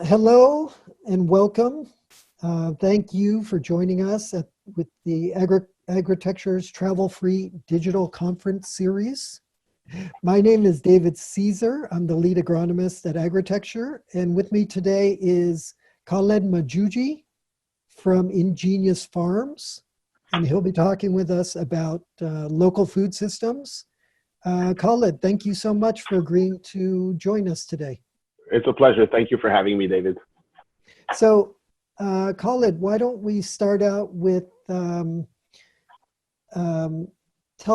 Hello and welcome. Thank you for joining us with the Agritecture's Travel-Free Digital Conference Series. My name is David Caesar. I'm the lead agronomist at Agritecture, and with me today is Khaled Majouji from In.Genius Farms, and he'll be talking with us about local food systems. Khaled, thank you so much for agreeing to join us today. It's a pleasure. Thank you for having me, David. So, Khaled, why don't we start out with tell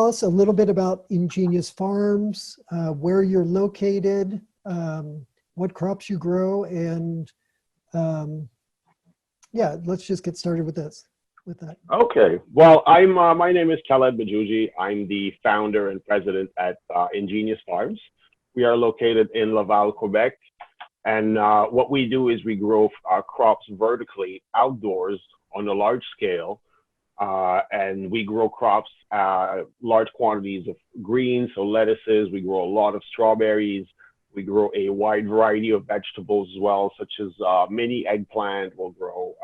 us a little bit about In.Genius Farms, where you're located, what crops you grow, and yeah, let's just get started with that. Okay. Well, my name is Khaled Majouji. I'm the founder and president at In.Genius Farms. We are located in Laval, Quebec. And what we do is we grow crops vertically outdoors on a large scale. And we grow crops, large quantities of greens, so lettuces. We grow a lot of strawberries. We grow a wide variety of vegetables as well, such as mini eggplant. We'll grow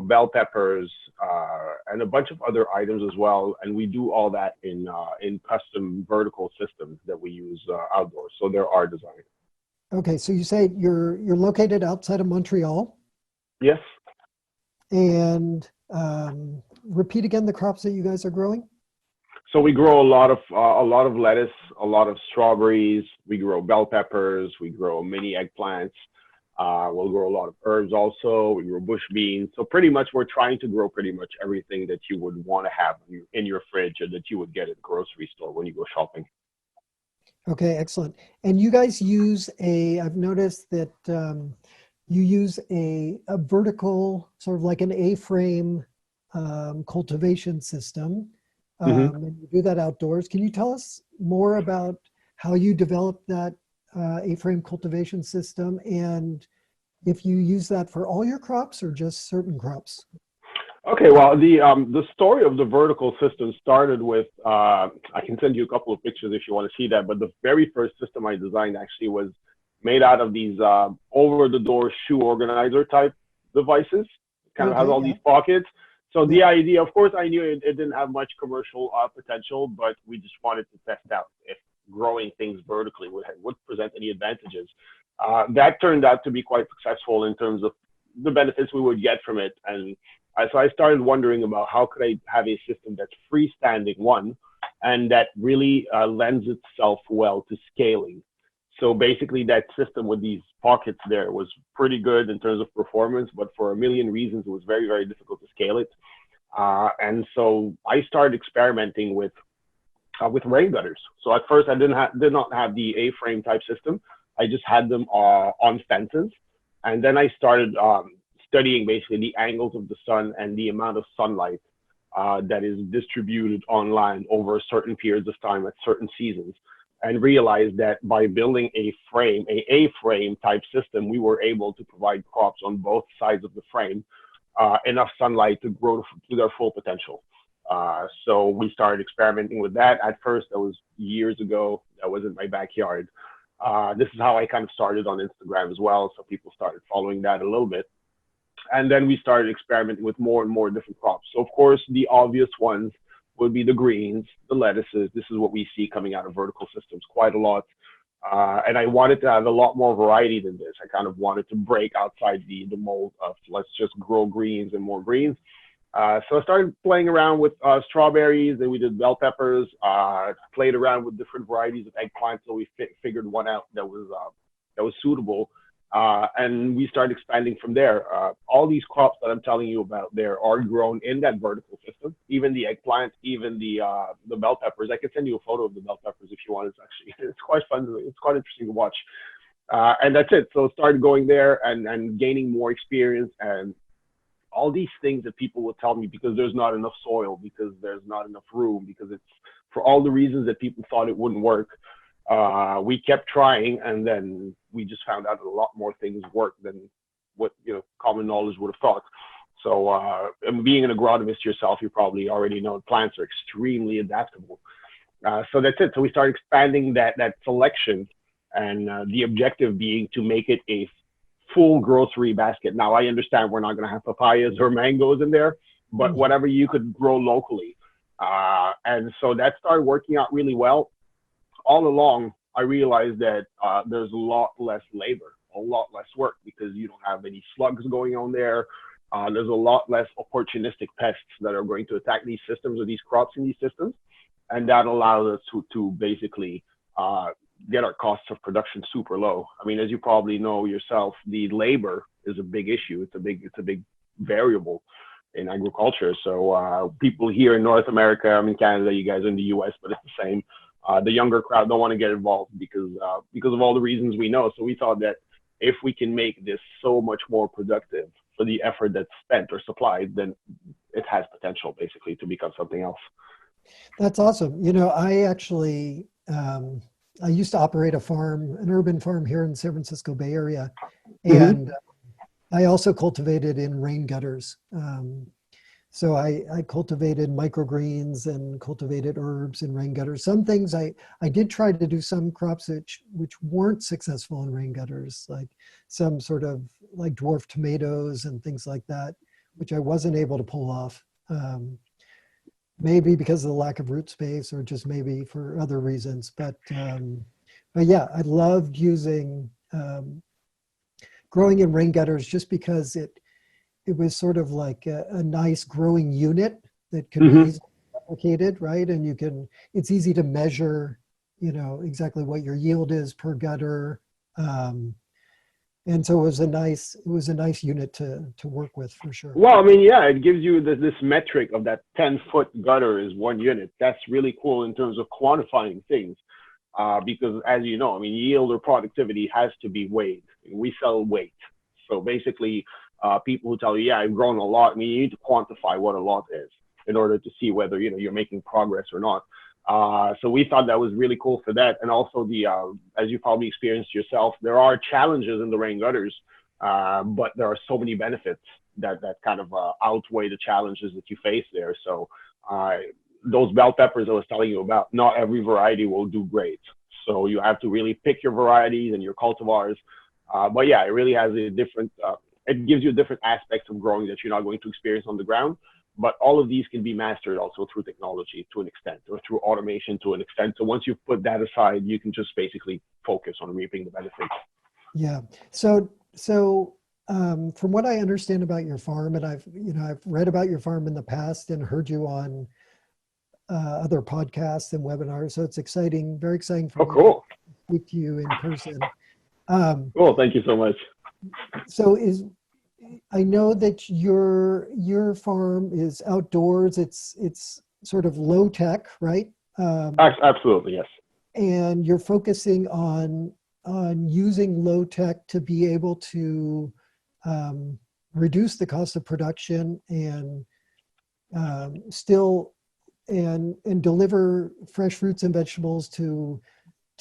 bell peppers and a bunch of other items as well. And we do all that in custom vertical systems that we use outdoors. So there are designs. Okay, so you say you're located outside of Montreal. Yes. And repeat again the crops that you guys are growing. So we grow a lot of lettuce, a lot of strawberries. We grow bell peppers. We grow mini eggplants. We'll grow a lot of herbs also. We grow bush beans. So pretty much we're trying to grow pretty much everything that you would want to have in your fridge or that you would get at the grocery store when you go shopping. Okay, excellent. And you guys use I've noticed that you use a vertical, sort of like an A-frame cultivation system. And you do that outdoors. Can you tell us more about how you developed that A-frame cultivation system, and if you use that for all your crops or just certain crops? Okay, well, the story of the vertical system started with, I can send you a couple of pictures if you want to see that, but the very first system I designed actually was made out of these over-the-door shoe organizer type devices. It kind of has all these pockets. So the idea, of course, I knew it didn't have much commercial potential, but we just wanted to test out if growing things vertically would present any advantages. That turned out to be quite successful in terms of the benefits we would get from it. And so I started wondering about how could I have a system that's freestanding, one, and that really lends itself well to scaling. So basically that system with these pockets there was pretty good in terms of performance, but for a million reasons, it was very, very difficult to scale it. And so I started experimenting with rain gutters. So at first I did not have the A-frame type system. I just had them on fences. And then I started studying basically the angles of the sun and the amount of sunlight that is distributed online over certain periods of time at certain seasons, and realized that by building a A-frame type system, we were able to provide crops on both sides of the frame enough sunlight to grow to their full potential. So we started experimenting with that. At first, that was years ago. That was in my backyard. This is how I kind of started on Instagram as well. So people started following that a little bit. And then we started experimenting with more and more different crops. So of course, the obvious ones would be the greens, the lettuces. This is what we see coming out of vertical systems quite a lot. And I wanted to have a lot more variety than this. I kind of wanted to break outside the mold of let's just grow greens and more greens. So I started playing around with strawberries, and we did bell peppers, played around with different varieties of eggplant. So we figured one out that was suitable. And we started expanding from there. All these crops that I'm telling you about there are grown in that vertical system, even the eggplant, even the bell peppers. I can send you a photo of the bell peppers if you want. It's quite fun. It's quite interesting to watch. And that's it. So started going there and gaining more experience, and all these things that people will tell me because there's not enough soil, because there's not enough room, because it's for all the reasons that people thought it wouldn't work. We kept trying, and then we just found out that a lot more things work than what common knowledge would have thought. So and being an agronomist yourself, you probably already know plants are extremely adaptable. So that's it. So we started expanding that selection, and the objective being to make it a full grocery basket. Now I understand we're not going to have papayas or mangoes in there, but Mhm. whatever you could grow locally. And so that started working out really well. All along, I realized that there's a lot less labor, a lot less work because you don't have any slugs going on there. There's a lot less opportunistic pests that are going to attack these systems or these crops in these systems. And that allows us to basically get our costs of production super low. I mean, as you probably know yourself, the labor is a big issue. It's a big variable in agriculture. So people here in North America, I'm in Canada, you guys are in the US, but it's the same. The younger crowd don't want to get involved because of all the reasons we know. So we thought that if we can make this so much more productive for the effort that's spent or supplied, then it has potential basically to become something else. That's awesome. I actually, I used to operate a farm, an urban farm here in the San Francisco Bay Area, Mm-hmm. and I also cultivated in rain gutters. So I cultivated microgreens and cultivated herbs in rain gutters. Some things I did try to do some crops which weren't successful in rain gutters, like some sort of like dwarf tomatoes and things like that, which I wasn't able to pull off. Maybe because of the lack of root space or just maybe for other reasons. But yeah, I loved using growing in rain gutters just because it was sort of like a nice growing unit that could be Mm-hmm. easily replicated, right? And it's easy to measure, exactly what your yield is per gutter. Um, and so it was a nice unit to work with for sure. Well, I mean, yeah, it gives you this metric of that 10-foot gutter is 1 unit. That's really cool in terms of quantifying things. Because as you know, I mean, yield or productivity has to be weighed. We sell weight. So basically, people who tell you, yeah, I've grown a lot, I mean, you need to quantify what a lot is in order to see whether, you're making progress or not. So we thought that was really cool for that. And also as you probably experienced yourself, there are challenges in the rain gutters, but there are so many benefits that kind of outweigh the challenges that you face there. So those bell peppers I was telling you about, not every variety will do great. So you have to really pick your varieties and your cultivars. But yeah, it really has a different, it gives you different aspects of growing that you're not going to experience on the ground. But all of these can be mastered also through technology to an extent or through automation to an extent. So once you put that aside, you can just basically focus on reaping the benefits. Yeah. So from what I understand about your farm, and I've read about your farm in the past and heard you on other podcasts and webinars. So it's exciting, very exciting for Oh, me to cool. speak to you in person. Um, Cool. Thank you so much. so I know that your farm is outdoors. It's sort of low tech, right? Absolutely. Yes. And you're focusing on using low tech to be able to um, reduce the cost of production and still and deliver fresh fruits and vegetables to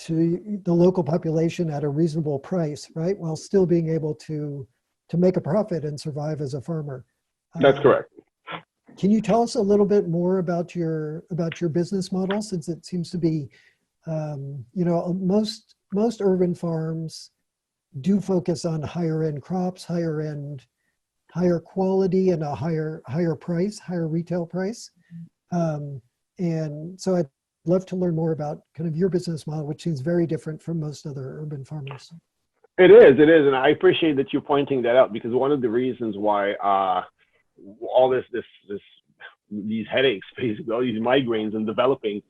the local population at a reasonable price, right? While still being able to make a profit and survive as a farmer. That's Um, correct. can you tell us a little bit more about your business model, since it seems to be, most urban farms do focus on higher end crops, higher quality, and a higher price, higher retail price. Um, and so I'd love to learn more about kind of your business model, which seems very different from most other urban farmers. It is, and I appreciate that you're pointing that out because one of the reasons why all these headaches, basically all these migraines, and developing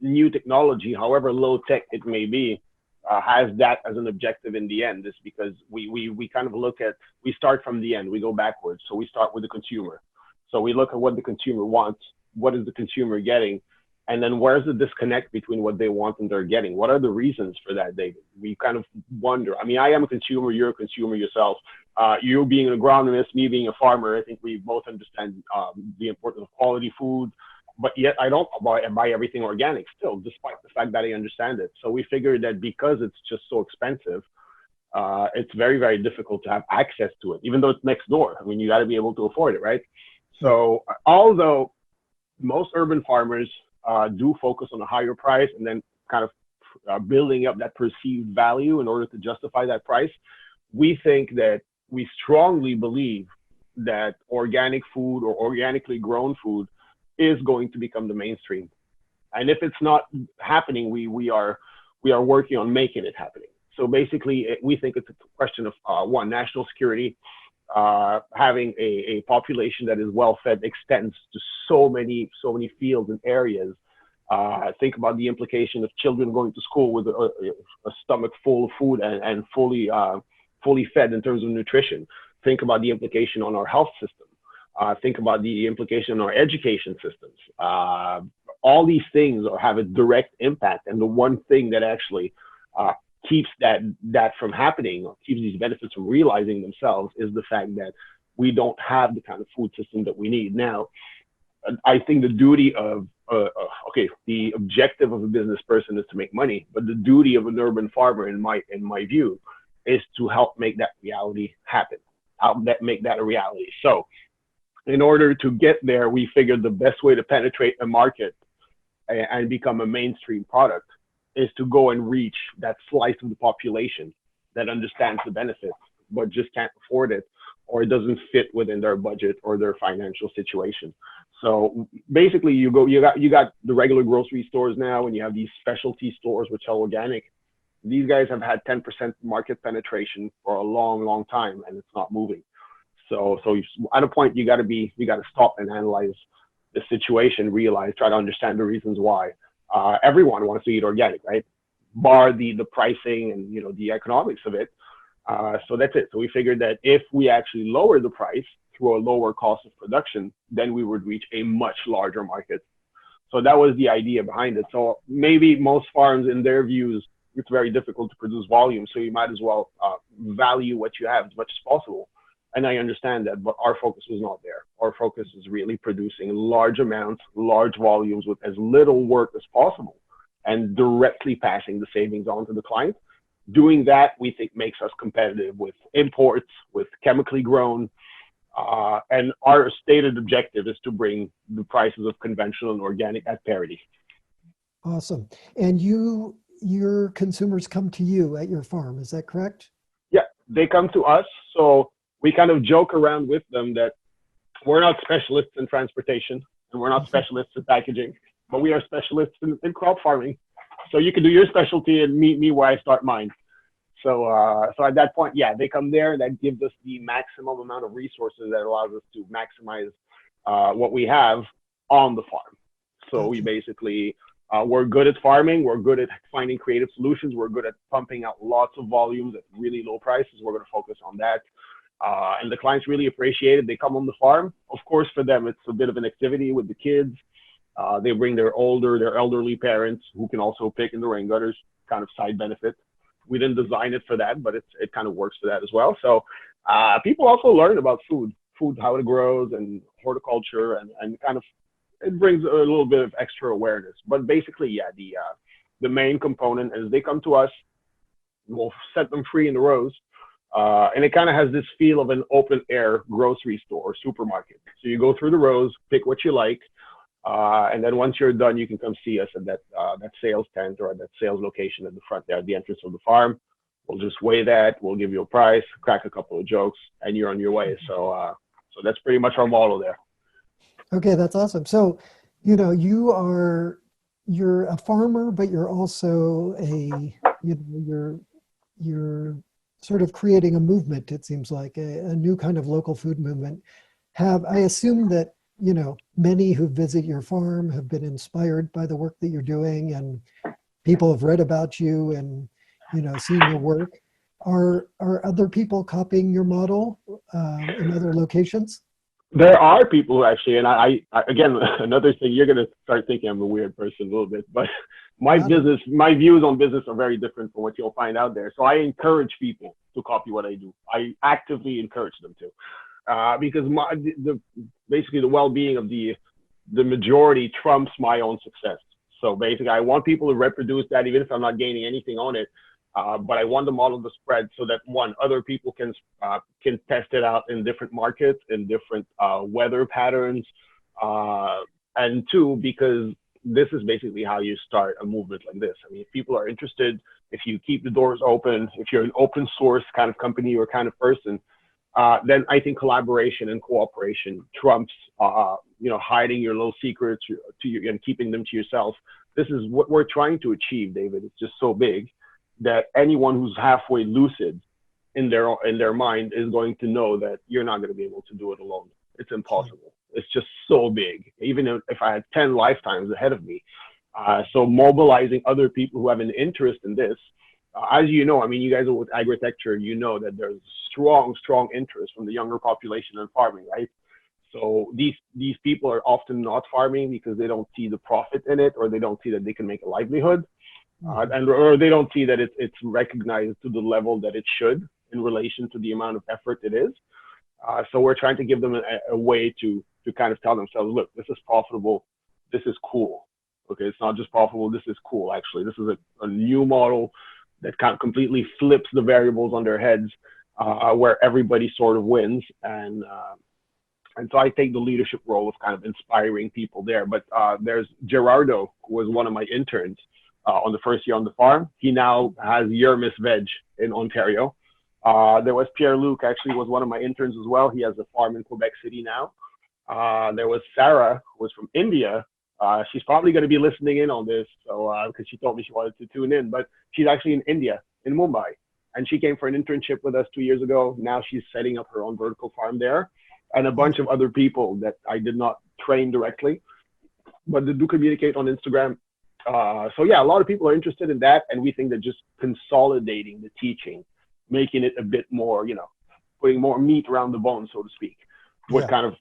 new technology, however low tech it may be, has that as an objective in the end. Is because we kind of we start from the end, we go backwards. So we start with the consumer. So we look at what the consumer wants, what is the consumer getting, and then where's the disconnect between what they want and they're getting? What are the reasons for that, David? We kind of wonder. I mean, I am a consumer, you're a consumer yourself. You being an agronomist, me being a farmer, I think we both understand the importance of quality food, but yet I don't buy everything organic still, despite the fact that I understand it. So we figured that because it's just so expensive, it's very, very difficult to have access to it, even though it's next door. I mean, you got to be able to afford it, right? Yeah. So although most urban farmers do focus on a higher price and then kind of building up that perceived value in order to justify that price, we think that we strongly believe that organic food or organically grown food is going to become the mainstream. And if it's not happening, we are working on making it happening. So basically, we think it's a question of one, national security. Having a population that is well fed extends to so many fields and areas. Think about the implication of children going to school with a stomach full of food and fully fed in terms of nutrition. Think about the implication on our health system. Think about the implication on our education systems. All these things have a direct impact, and the one thing that actually keeps that from happening, or keeps these benefits from realizing themselves, is the fact that we don't have the kind of food system that we need now. I think the duty of the objective of a business person is to make money, but the duty of an urban farmer, in my view, is to help make that reality happen, help make that a reality. So, in order to get there, we figured the best way to penetrate a market and become a mainstream product is to go and reach that slice of the population that understands the benefits but just can't afford it, or it doesn't fit within their budget or their financial situation. So basically, you got the regular grocery stores now, and you have these specialty stores which sell organic. These guys have had 10% market penetration for a long time, and it's not moving. So at a point, you got to stop and analyze the situation, realize, try to understand the reasons why. Everyone wants to eat organic, right? Bar the pricing and the economics of it. So that's it. So we figured that if we actually lower the price through a lower cost of production, then we would reach a much larger market. So that was the idea behind it. So maybe most farms, in their views, it's very difficult to produce volume, so you might as well value what you have as much as possible. And I understand that, but our focus was not there. Our focus is really producing large amounts, large volumes with as little work as possible, and directly passing the savings on to the client. Doing that, we think, makes us competitive with imports, with chemically grown, and our stated objective is to bring the prices of conventional and organic at parity. Awesome. And your consumers come to you at your farm, is that correct? Yeah, they come to us. So we kind of joke around with them that we're not specialists in transportation and we're not specialists in packaging, but we are specialists in crop farming. So you can do your specialty and meet me where I start mine. So at that point, yeah, they come there. That gives us the maximum amount of resources that allows us to maximize what we have on the farm. So we basically, we're good at farming. We're good at finding creative solutions. We're good at pumping out lots of volumes at really low prices. We're going to focus on that. And the clients really appreciate it. They come on the farm. Of course, for them, it's a bit of an activity with the kids. They bring their elderly parents who can also pick in the rain gutters, kind of side benefit. We didn't design it for that, but it kind of works for that as well. So people also learn about food, how it grows, and horticulture, and kind of it brings a little bit of extra awareness. But basically, yeah, the main component is they come to us, we'll set them free in the rows. And it kind of has this feel of an open air grocery store or supermarket. So you go through the rows, pick what you like, and then once you're done, you can come see us at that sales tent or at that sales location at the front there, at the entrance of the farm. We'll just weigh that. We'll give you a price, crack a couple of jokes, and you're on your way. So that's pretty much our model there. Okay, that's awesome. So, you're a farmer, but you're also you're sort of creating a movement. It seems like a new kind of local food movement. I assume that, many who visit your farm have been inspired by the work that you're doing, and people have read about you and, seen your work. Are other people copying your model in other locations? There are people who actually, and I again, another thing, you're going to start thinking I'm a weird person a little bit, but my views on business are very different from what you'll find out there. So I encourage people to copy what I do. I actively encourage them to, because basically the well-being of the majority trumps my own success. So basically, I want people to reproduce that, even if I'm not gaining anything on it. But I want the model to spread so that one, other people can test it out in different markets, in different weather patterns, and two, because this is basically how you start a movement like this. I mean, if people are interested, if you keep the doors open, if you're an open source kind of company or kind of person, then I think collaboration and cooperation trumps, hiding your little secrets and keeping them to yourself. This is what we're trying to achieve, David. It's just so big that anyone who's halfway lucid in their mind is going to know that you're not going to be able to do it alone. It's impossible. It's just so big. Even if I had 10 lifetimes ahead of me. So mobilizing other people who have an interest in this, as you know, I mean, you guys are with agritecture, you know that there's strong interest from the younger population in farming, right? So these people are often not farming because they don't see the profit in it, or they don't see that they can make a livelihood, or they don't see that it's recognized to the level that it should in relation to the amount of effort it is. So we're trying to give them a way to kind of tell themselves, look, this is profitable, this is cool. Okay, it's not just profitable, this is cool, actually. This is a new model that kind of completely flips the variables on their heads, where everybody sort of wins. And so I take the leadership role of kind of inspiring people there. But there's Gerardo, who was one of my interns on the first year on the farm. He now has Yermis Veg in Ontario. There was Pierre-Luc, actually was one of my interns as well. He has a farm in Quebec City now. There was Sarah, who was from India. She's probably going to be listening in on this, so because she told me she wanted to tune in, but she's actually in India, in Mumbai. And she came for an internship with us 2 years ago. Now she's setting up her own vertical farm there. And a bunch of other people that I did not train directly, but they do communicate on Instagram. So yeah, a lot of people are interested in that. And we think that just consolidating the teaching, making it a bit more, putting more meat around the bone, so to speak, would kind of,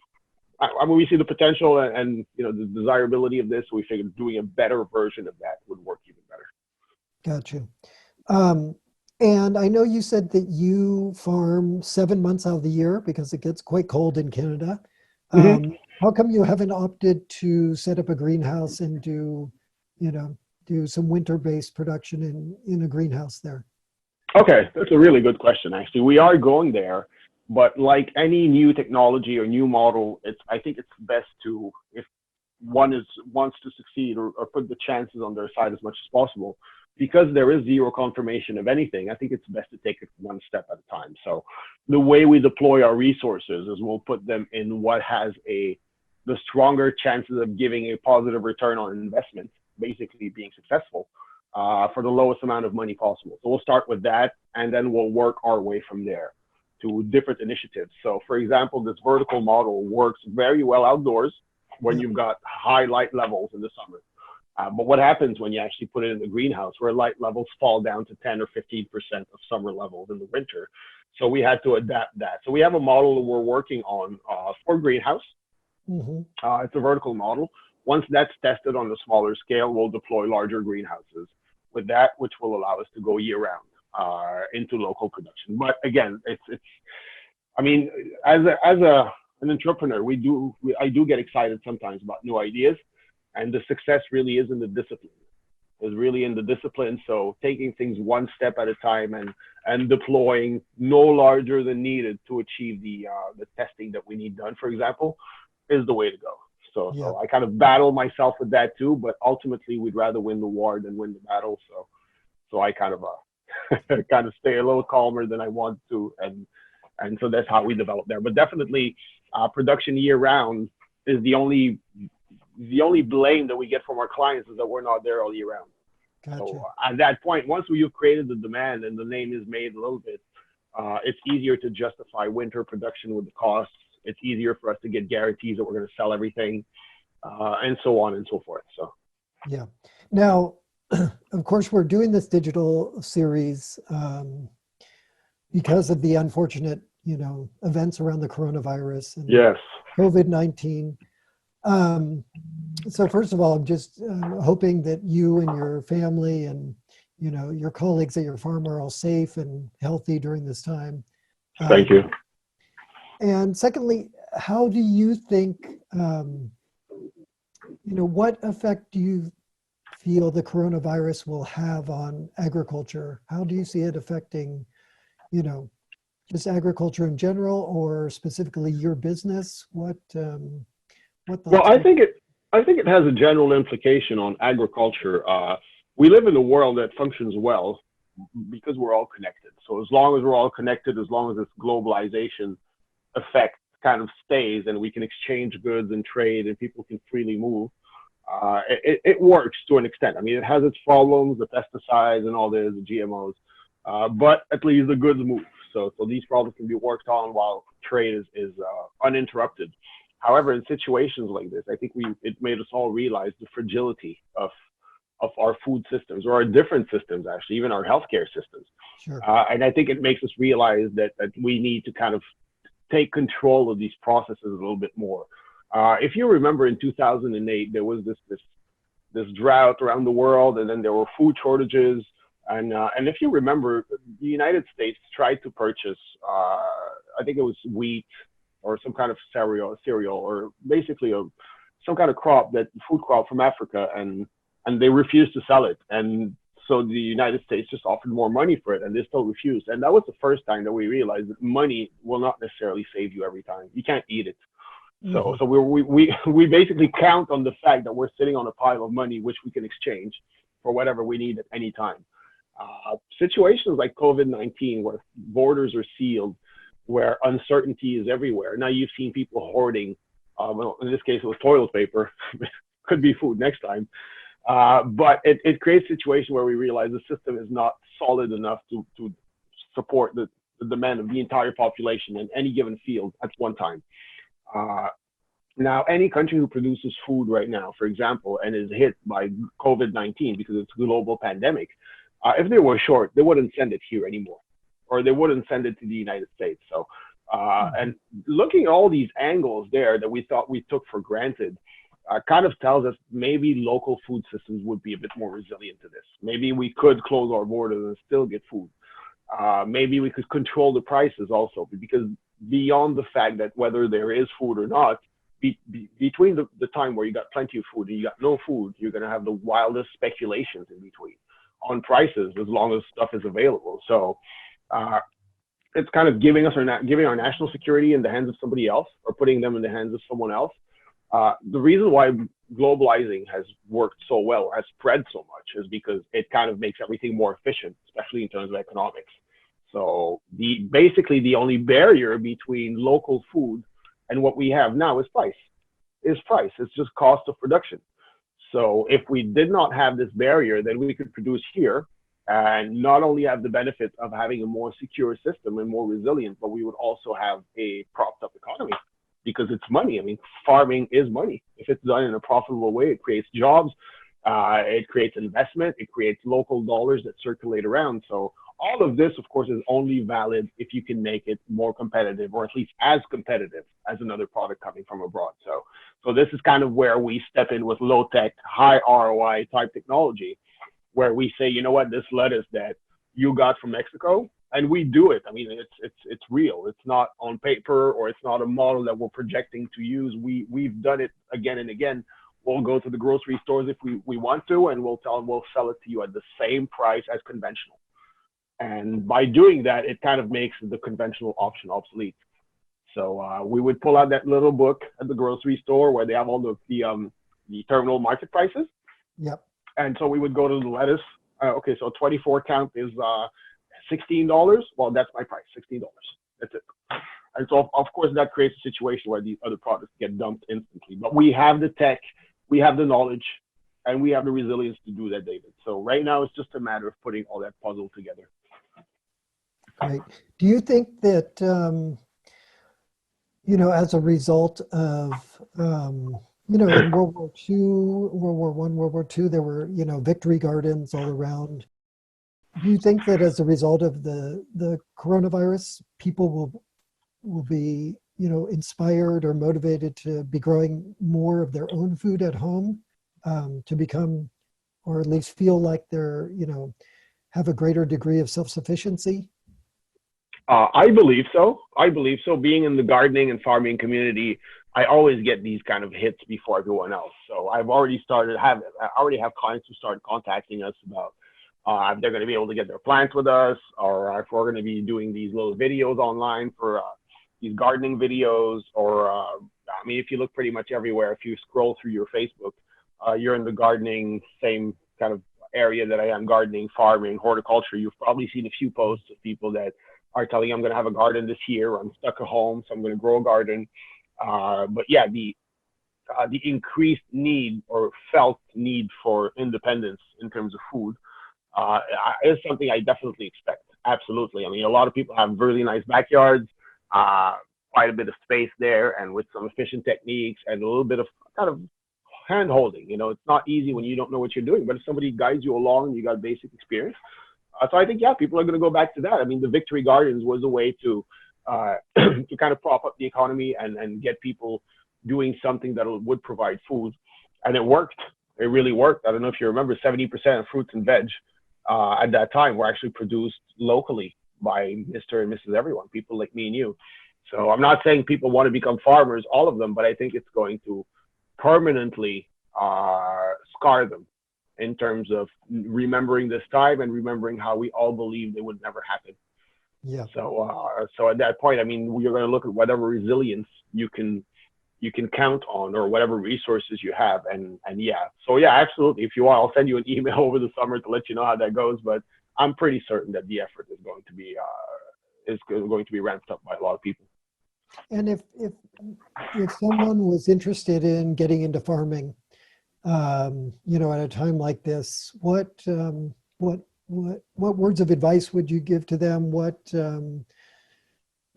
I mean, we see the potential and the desirability of this. So we figured doing a better version of that would work even better. Gotcha. And I know you said that you farm 7 months out of the year because it gets quite cold in Canada. How come you haven't opted to set up a greenhouse and do some winter-based production in a greenhouse there? Okay, that's a really good question, actually. We are going there, but like any new technology or new model, I think it's best to, if one wants to succeed or put the chances on their side as much as possible, because there is zero confirmation of anything. I think it's best to take it one step at a time. So the way we deploy our resources is we'll put them in what has the stronger chances of giving a positive return on investment, basically being successful, for the lowest amount of money possible. So we'll start with that, and then we'll work our way from there to different initiatives. So for example, this vertical model works very well outdoors when you've got high light levels in the summer. But what happens when you actually put it in the greenhouse, where light levels fall down to 10 or 15% of summer levels in the winter? So we had to adapt that. So we have a model that we're working on for greenhouse. It's a vertical model. Once that's tested on a smaller scale, we'll deploy larger greenhouses with that, which will allow us to go year round into local production. But again, I mean, as an entrepreneur, I do get excited sometimes about new ideas. And the success really is in the discipline. Is really in the discipline. So taking things one step at a time and deploying no larger than needed to achieve the testing that we need done, for example, is the way to go. So I kind of battle myself with that too, but ultimately we'd rather win the war than win the battle. So I kind of kind of stay a little calmer than I want to, and so that's how we develop there. But definitely, production year round is the only blame that we get from our clients is that we're not there all year round. Gotcha. So at that point, once you've created the demand and the name is made a little bit, it's easier to justify winter production with the costs. It's easier for us to get guarantees that we're going to sell everything, and so on and so forth. So, yeah. Now, of course, we're doing this digital series because of the unfortunate, events around the coronavirus and COVID-19. So first of all, I'm just hoping that you and your family and, your colleagues at your farm are all safe and healthy during this time. Thank you. And secondly, how do you think, what effect do you feel the coronavirus will have on agriculture? How do you see it affecting, just agriculture in general, or specifically your business? What Well, I think it has a general implication on agriculture. We live in a world that functions well because we're all connected. So as long as we're all connected, as long as this globalization effect kind of stays and we can exchange goods and trade and people can freely move, it works to an extent. I mean, it has its problems, the pesticides and all this, the GMOs, but at least the goods move. So these problems can be worked on while trade is uninterrupted. However, in situations like this, I think it made us all realize the fragility of our food systems, or our different systems, actually, even our healthcare systems. Sure. And I think it makes us realize that we need to kind of take control of these processes a little bit more. If you remember, in 2008, there was this drought around the world, and then there were food shortages. And if you remember, the United States tried to purchase, I think it was wheat or some kind of cereal, or basically some kind of food crop from Africa, and they refused to sell it. And so the United States just offered more money for it, and they still refused. And that was the first time that we realized that money will not necessarily save you every time. You can't eat it. Mm-hmm. So we basically count on the fact that we're sitting on a pile of money which we can exchange for whatever we need at any time. Situations like COVID-19, where borders are sealed, where uncertainty is everywhere. Now you've seen people hoarding. Well, in this case, it was toilet paper. Could be food next time. But it creates a situation where we realize the system is not solid enough to support the demand of the entire population in any given field at one time. Now, any country who produces food right now, for example, and is hit by COVID-19 because it's a global pandemic, if they were short, they wouldn't send it here anymore, or they wouldn't send it to the United States. So, and looking at all these angles there that we thought we took for granted, kind of tells us maybe local food systems would be a bit more resilient to this. Maybe we could close our borders and still get food. Maybe we could control the prices also, because beyond the fact that whether there is food or not, between the time where you got plenty of food and you got no food, you're going to have the wildest speculations in between on prices as long as stuff is available. So it's kind of giving our national security in the hands of somebody else, or putting them in the hands of someone else. The reason why globalizing has worked so well, has spread so much, is because it kind of makes everything more efficient, especially in terms of economics. So basically the only barrier between local food and what we have now is price. It's just cost of production. So if we did not have this barrier, then we could produce here and not only have the benefit of having a more secure system and more resilient, but we would also have a propped up economy, because it's money. I mean, farming is money. If it's done in a profitable way, it creates jobs, it creates investment, it creates local dollars that circulate around. So all of this, of course, is only valid if you can make it more competitive, or at least as competitive as another product coming from abroad. So this is kind of where we step in with low tech, high ROI type technology, where we say, you know what, this lettuce that you got from Mexico, and we do it. I mean, it's real. It's not on paper, or it's not a model that we're projecting to use. We've done it again and again. We'll go to the grocery stores if we want to, and we'll tell them we'll sell it to you at the same price as conventional. And by doing that, it kind of makes the conventional option obsolete. So we would pull out that little book at the grocery store where they have all the terminal market prices. Yep. And so we would go to the lettuce. Okay, so 24 count is $16. Well, that's my price, $16. That's it. And so, of course, that creates a situation where these other products get dumped instantly. But we have the tech, we have the knowledge, and we have the resilience to do that, David. So right now, it's just a matter of putting all that puzzle together. Great. Do you think that, as a result of, in World War II, World War I, World War II, there were, victory gardens all around. Do you think that as a result of the coronavirus, people will be, inspired or motivated to be growing more of their own food at home, to become, or at least feel like they're, have a greater degree of self-sufficiency? I believe so. Being in the gardening and farming community, I always get these kind of hits before everyone else. So I already have clients who start contacting us about if they're going to be able to get their plants with us, or if we're going to be doing these little videos online for these gardening videos, or I mean, if you look pretty much everywhere, if you scroll through your Facebook, you're in the gardening same kind of area that I am, gardening, farming, horticulture, you've probably seen a few posts of people that are telling you, I'm going to have a garden this year, or I'm stuck at home, so I'm going to grow a garden. But yeah, the increased need or felt need for independence in terms of food is something I definitely expect. Absolutely. I mean, a lot of people have really nice backyards, uh, quite a bit of space there, and with some efficient techniques and a little bit of kind of hand holding. You know, it's not easy when you don't know what you're doing, but if somebody guides you along and you got basic experience. So I think, yeah, people are going to go back to that. I mean, the Victory Gardens was a way to to kind of prop up the economy and get people doing something that would provide food, and it worked. It really worked. I don't know if you remember, 70% of fruits and veg at that time were actually produced locally by Mr. and Mrs. Everyone, people like me and you. So I'm not saying people want to become farmers, all of them, but I think it's going to permanently scar them in terms of remembering this time and remembering how we all believed it would never happen. Yeah. So at that point, I mean, you're going to look at whatever resilience you can count on, or whatever resources you have, and yeah. So yeah, absolutely. If you want, I'll send you an email over the summer to let you know how that goes. But I'm pretty certain that the effort is going to be ramped up by a lot of people. And if someone was interested in getting into farming, at a time like this, what words of advice would you give to them? What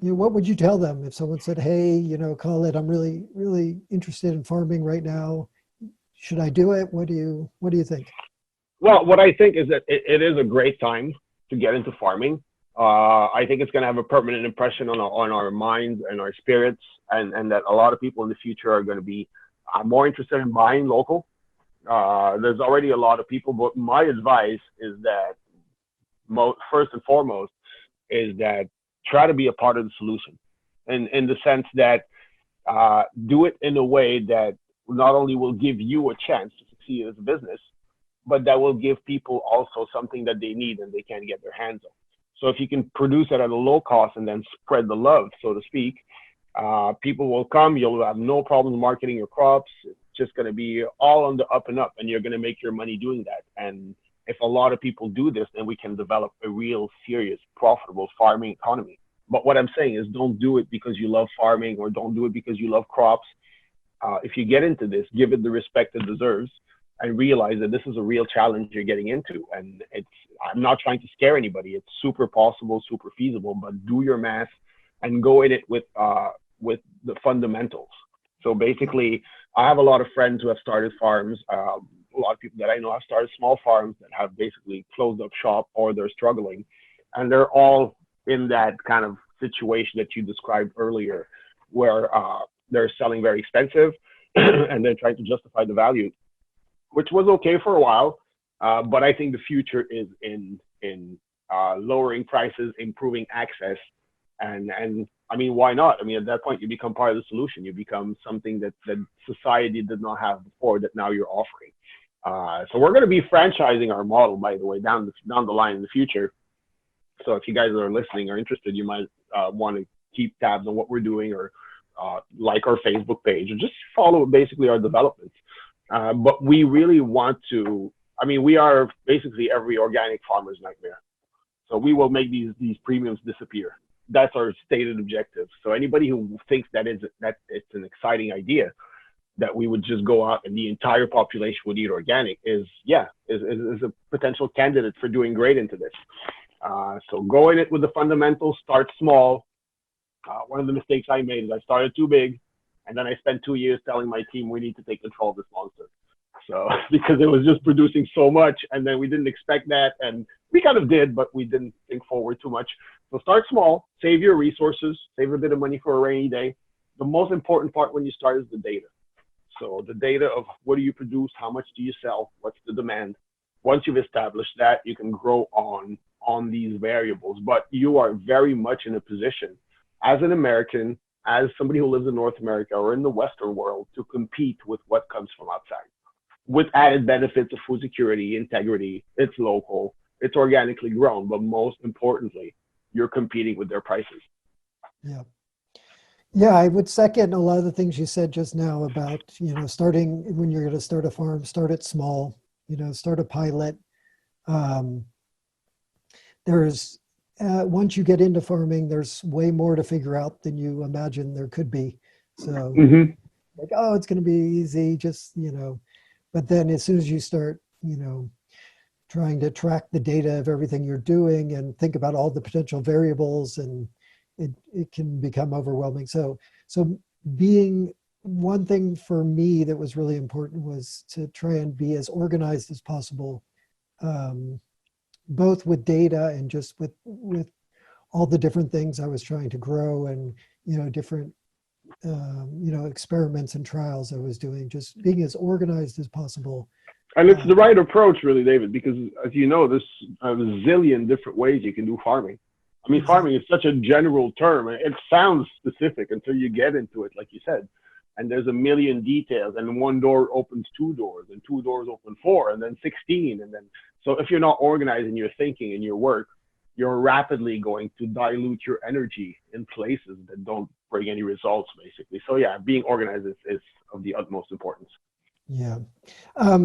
would you tell them if someone said, "Hey, Khaled, I'm really, really interested in farming right now. Should I do it?" What do you think? Well, what I think is that it is a great time to get into farming. I think it's going to have a permanent impression on our minds and our spirits, and that a lot of people in the future are going to be more interested in buying local. There's already a lot of people, but my advice is that first and foremost is that try to be a part of the solution, in the sense that do it in a way that not only will give you a chance to succeed as a business, but that will give people also something that they need and they can't get their hands on. So if you can produce it at a low cost and then spread the love, so to speak, people will come. You'll have no problems marketing your crops. It's just going to be all on the up and up, and you're going to make your money doing that. And if a lot of people do this, then we can develop a real, serious, profitable farming economy. But what I'm saying is, don't do it because you love farming, or don't do it because you love crops. If you get into this, give it the respect it deserves, and realize that this is a real challenge you're getting into. And I'm not trying to scare anybody. It's super possible, super feasible, but do your math and go in it with the fundamentals. So basically, I have a lot of friends who have started farms. A lot of people that I know have started small farms that have basically closed up shop, or they're struggling. And they're all in that kind of situation that you described earlier, where they're selling very expensive and they're trying to justify the value, which was okay for a while. But I think the future is in lowering prices, improving access, and I mean, why not? I mean, at that point, you become part of the solution. You become something that society did not have before, that now you're offering. So we're going to be franchising our model, by the way, down the line in the future. So if you guys are listening or interested, you might want to keep tabs on what we're doing, or like our Facebook page, or just follow basically our developments. But we really want to. I mean, we are basically every organic farmer's nightmare. So we will make these premiums disappear. That's our stated objective. So anybody who thinks that it's an exciting idea, that we would just go out and the entire population would eat organic, is a potential candidate for doing great into this. So go in it with the fundamentals, start small. One of the mistakes I made is I started too big, and then I spent 2 years telling my team we need to take control of this monster. So because it was just producing so much, and then we didn't expect that, and we kind of did, but we didn't think forward too much. So start small, save your resources, save a bit of money for a rainy day. The most important part when you start is the data. So the data of what do you produce, how much do you sell, what's the demand. Once you've established that, you can grow on these variables. But you are very much in a position as an American, as somebody who lives in North America or in the Western world, to compete with what comes from outside, with added benefits of food security, integrity. It's local, it's organically grown, but most importantly, you're competing with their prices. Yeah. Yeah, I would second a lot of the things you said just now about, starting when you're going to start a farm, start it small, start a pilot. Um, there's once you get into farming, there's way more to figure out than you imagine there could be. So Hmm. like, oh, it's going to be easy, just, but then as soon as you start, trying to track the data of everything you're doing and think about all the potential variables, and it can become overwhelming. So being one thing for me that was really important was to try and be as organized as possible, um, both with data and just with all the different things I was trying to grow, and different experiments and trials I was doing, just being as organized as possible. And it's uh, the right approach, really, David, because as you know, there's a zillion different ways you can do farming. I mean, farming exactly. is such a general term. It sounds specific until you get into it, like you said. And there's a million details, and one door opens two doors, and two doors open four, and then 16. And then, so if you're not organized in your thinking and your work, you're rapidly going to dilute your energy in places that don't bring any results, basically. So, yeah, being organized is of the utmost importance. Yeah.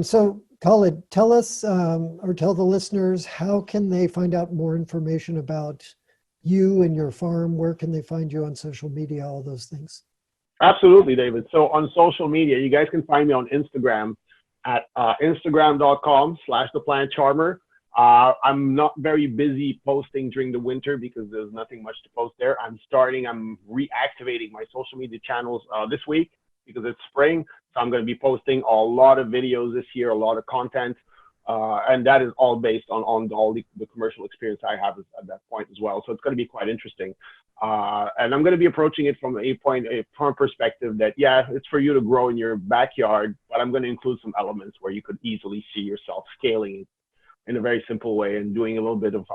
So, Khaled, tell us, or tell the listeners, how can they find out more information about you and your farm? Where can they find you on social media? All those things. Absolutely, David. So on social media, you guys can find me on Instagram at instagram.com/the plant charmer. I'm not very busy posting during the winter because there's nothing much to post there. I'm reactivating my social media channels this week because it's spring. So I'm going to be posting a lot of videos this year, a lot of content. And that is all based on all the commercial experience I have at that point as well. So it's going to be quite interesting. And I'm going to be approaching it from a perspective that, yeah, it's for you to grow in your backyard, but I'm going to include some elements where you could easily see yourself scaling in a very simple way and doing a little bit of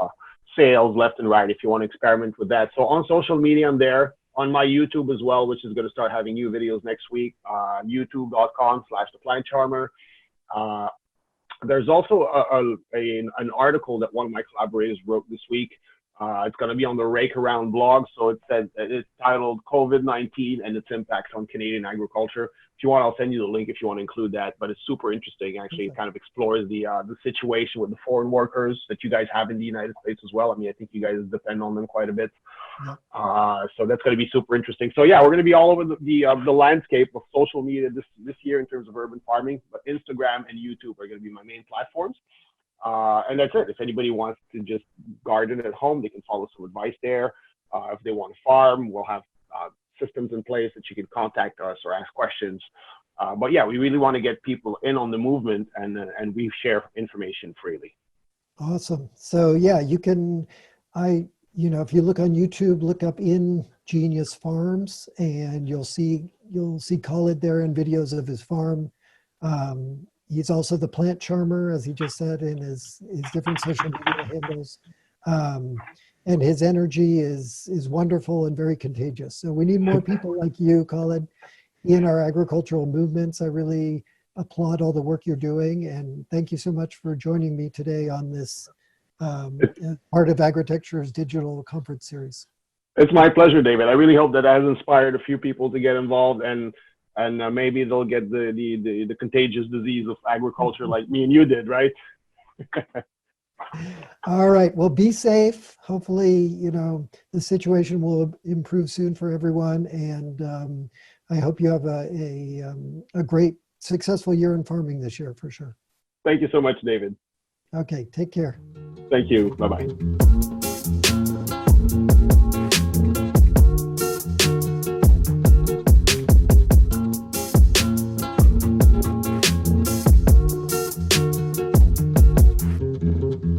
sales left and right if you want to experiment with that. So on social media, I'm there. On my YouTube as well, which is going to start having new videos next week, youtube.com/the plant charmer. Uh, there's also an article that one of my collaborators wrote this week. It's going to be on the Rake Around blog. So it says it's titled COVID-19 and its impacts on Canadian agriculture. If you want, I'll send you the link if you want to include that. But it's super interesting. Actually, it kind of explores the situation with the foreign workers that you guys have in the United States as well. I mean, I think you guys depend on them quite a bit. Yeah. So that's going to be super interesting. So yeah, we're going to be all over the landscape of social media this year in terms of urban farming. But Instagram and YouTube are going to be my main platforms. And that's it. If anybody wants to just garden at home, they can follow some advice there. If they want to farm, we'll have systems in place that you can contact us or ask questions. But yeah, we really want to get people in on the movement, and we share information freely. Awesome. So yeah, you can, if you look on YouTube, look up In.Genius Farms, and you'll see Khaled there in videos of his farm. He's also the plant charmer, as he just said, in his different social media handles. Um, and his energy is wonderful and very contagious. So we need more people like you, Khaled, in our agricultural movements. I really applaud all the work you're doing, and thank you so much for joining me today on this part of Agritecture's digital conference series. It's my pleasure, David. I really hope that has inspired a few people to get involved, and maybe they'll get the contagious disease of agriculture like me and you did, right? All right. Well, be safe. Hopefully, the situation will improve soon for everyone. And I hope you have a great, successful year in farming this year for sure. Thank you so much, David. Okay. Take care. Thank you. Bye bye.